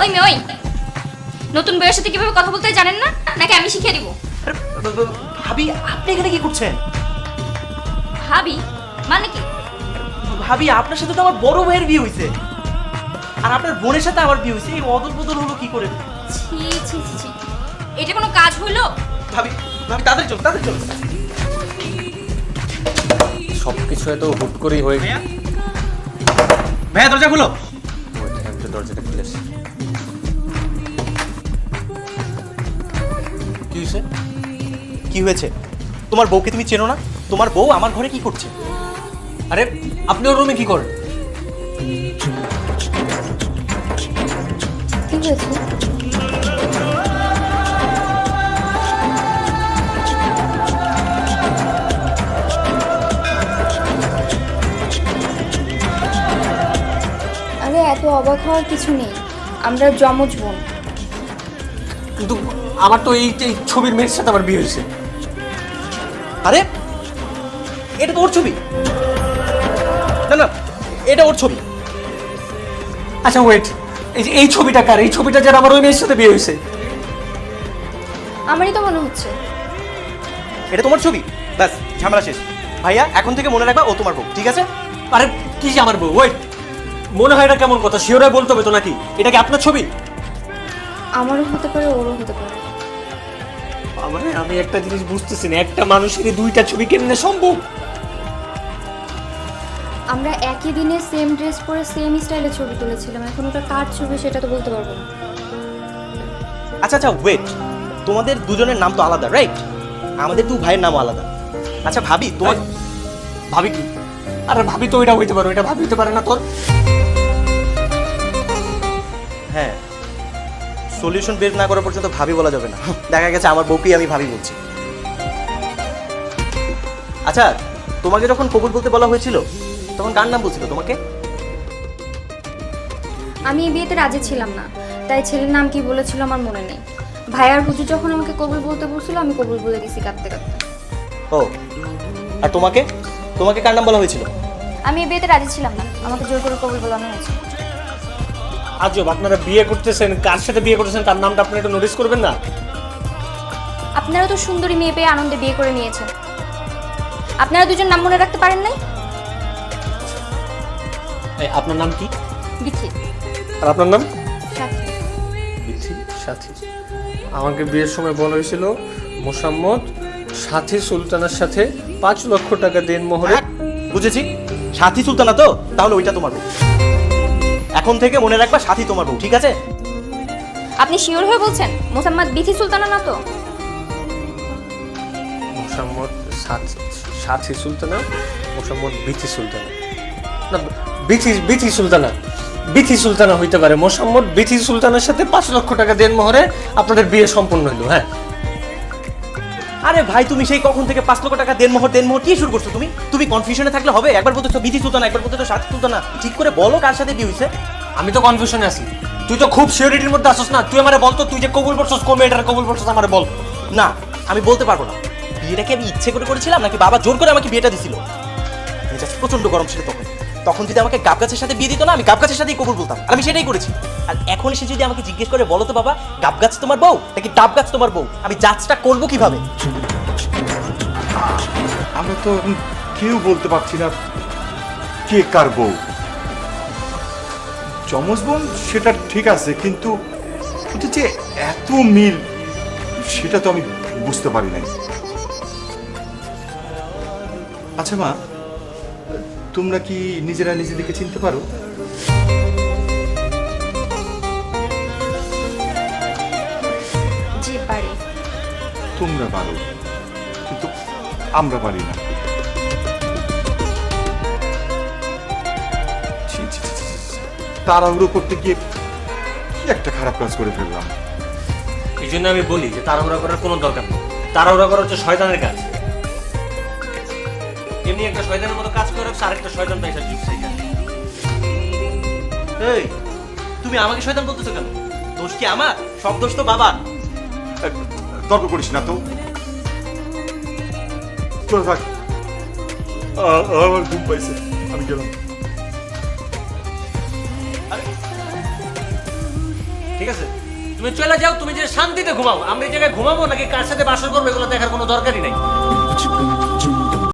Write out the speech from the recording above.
ওই মেয়ে ওই, নতুন বউয়ের সাথে কিভাবে কথা বলতে হয় জানেন না, নাকি আমি শিখিয়ে দিব? আরে, ভাবি আপনি এখানে কি করছেন? ভাবি মানে কি? ভাবি আপনার সাথে তো আমার বড় ভাইয়ের বিয়ে হয়েছে, আর আপনার বোনের সাথে আমার বিয়ে হয়েছে, এই অদল বদল হলো কি করে? ছি ছি ছি ছি, এটা কোনো কাজ হইলো? ভাবি ভাবি তাড়াতাড়ি চল, তাড়াতাড়ি চল। সবকিছু এত হুট করেই হয়ে ভাইয়া ভাইয়া দরজা খুলো। একটা দরজাটা খুলেছে। কি হয়েছে? কি হয়েছে? তোমার বউকে তুমি চেনো না? তোমার বউ আমার ঘরে কি করছে? আরে আপনি ওর রুমে কি করেন? কি হয়েছে? আরে এত অবাক হওয়ার কিছু নেই, আমরা যমজ বোন। কিন্তু আমার তো এই এই ছবির মেয়ের সাথে আমার বিয়ে হয়েছে। আরে এটা তো ওর ছবি। না না, এটা ওর ছবি। আচ্ছা ওয়েট, এই যে এই ছবিটা কার? এই ছবিটা যার আমার ওই মেয়ের সাথে বিয়ে হয়েছে। আমারই তো মনে হচ্ছে। এটা তোমার ছবি? ব্যাস ঝামেলা শেষ। ভাইয়া এখন থেকে মনে রাখবা ও তোমার বউ, ঠিক আছে? আরে কি যে আমার বউ? ওয়েট, মনে হয় এটা কেমন কথা? শিওরে বলতে হবে তো নাকি? এটা কি আপনার ছবি? আমারও হতে পারে, ওরও হতে পারে। মানে আমি একটা জিনিস বুঝতেছি না, একটা মানুষের দুইটা ছবি কেমনে সম্ভব? আমরা একই দিনে সেম ড্রেস পরে সেম স্টাইলে ছবি তুলেছিলাম, এখন ওটা কার ছবি সেটা তো বলতে পারবো না। আচ্ছা আচ্ছা ওয়েট, তোমাদের দুজনের নাম তো আলাদা, রাইট? আমাদের দু ভাইয়ের নামও আলাদা। আচ্ছা ভাবি তোমার ভাবি কি? আরে ভাবি তো ওইটা হইতে পারো, এটা ভাবি হইতে পারে না তোর? হ্যাঁ, সলিউশন বের না করা পর্যন্ত ভাবি বলা যাবে না। দেখা গেছে আমার বউকেই আমি ভাবি বলছি। আচ্ছা তোমাকে যখন কবুল বলতে বলা হয়েছিল তখন কার নাম বলছিল তোমাকে? আমি এই বিয়েতে রাজি ছিলাম না, তাই ছেলের নাম কি বলেছিল আমার মনে নেই। ভাইয়ার হুজুর যখন আমাকে কবুল বলতে বলছিল আমি কবুল বলে দিছি কাঁদতে কাঁদতে। ও, আর তোমাকে তোমাকে কার নাম বলা হয়েছিল? আমি এই বিয়েতে রাজি ছিলাম না, আমাকে জোর করে কবুল বলানো হয়েছে। আজব, আপনারা বিয়ে করতেছেন, কার সাথে বিয়ে করতেছেন তার নামটা আপনি একটু নোটিস করবেন না? আপনারা তো সুন্দরী মেয়ে পেয়ে আনন্দে বিয়ে করে নিয়েছেন, আপনারা দুজন নাম মনে রাখতে পারেন নাই? আপনার নাম কি? বিথি। আর আপনার নাম? সাথী। বিথি সাথী। আমাকে বিয়ের সময় বলা হয়েছিল মোসাম্মদ সাথী সুলতানার সাথে 5 লক্ষ টাকা দেন মোহরে। বুঝেছি, সাথী সুলতানা তো, তাহলে ওইটা তোমার বউ। এখন থেকে মনে রাখবা সাথী তোমার বউ, ঠিক আছে? আপনি শিওর হয়ে বলছেন মোসাম্মদ বিথি সুলতানা না তো? মোসাম্মদ সাথী সুলতানা, মোসাম্মদ বিথি সুলতানা। না, বিথি সুলতানা, বিথি সুলতানা হইতে পারে। মোসাম্মদ বিথি সুলতানের সাথে 5 লক্ষ টাকা দেন মোহরে আপনাদের বিয়ে সম্পন্ন হলো। হ্যাঁ। আরে ভাই তুমি সেই কখন থেকে 5 লক্ষ টাকা দেনমোহর কি শুরু করছো? তুমি কনফিউশনে থাকলে হবে? একবার বলতেছো বিধি সুলতানা, একবার বলতেছো সাথী সুলতানা। ঠিক করে বলো কার সাথে বিয়ে হইছে? আমি তো কনফিউশনে আছি, তুই তো খুব সিওরিটির মধ্যে আসছ না। তুই আমারে বল তো, তুই যে কবুল করছস কোন মেয়েটার কবুল করছস আমারে বল। না আমি বলতে পারবো না। বিয়েটা কি আমি ইচ্ছে করে করেছিলাম নাকি বাবা জোর করে আমাকে বিয়েটা দিছিল? মেজাজ প্রচন্ড গরম ছিল তখন। তখন যদি আমাকে গাব গাছের সাথে বিয়ে দিত না, আমি গাব গাছের সাথেই কবুল বলতাম, আর আমি সেটাই করেছি। আর এখন এসে যদি আমাকে জিজ্ঞেস করে বলো তো বাবা গাব গাছ তোমার বউ নাকি ডাব গাছ তোমার বউ, আমি জাজটা করবো কিভাবে? আমরা তো এখন কেউ বলতে পারছি না কে কার বউ। যমজ বোন সেটা ঠিক আছে, কিন্তু ওটা যে এত মিল সেটা তো আমি বুঝতে পারি নাই। আচ্ছা মা, তোমরা কি নিজেরা নিজেদেরকে চিনতে পারো? জি পারি। তোমরা পারো, কিন্তু আমরা পারি না। ছি, ছি, ছি, ছি, ছি। তাড়াহুড়ো করতে গিয়ে কি একটা খারাপ কাজ করে ফেললাম। এই জন্য আমি বলি যে তাড়াহুড়া করার কোনো দরকার নেই। তাড়াহুড়া করা হচ্ছে শয়তানের কাজ। এমনি একটা শয়তানের মতো কাজ করে রাখছে, আরেকটা শয়তান পয়সা জুটছে। এই তুমি আমাকে শয়তান বলতেছো কেন? দোষ কি আমার? সব দোষ তো বাবা। তর্ক করিস না তো, চলে থাক। আমার ঘুম পাইছে, আমি গেলাম। ঠিক আছে? তুমি চলে যাও, তুমি যে শান্তিতে ঘুমাও। আমরা এই জায়গায় ঘুমাবো নাকি কার সাথে বাসর করবো এগুলো দেখার কোনো দরকারই নাই।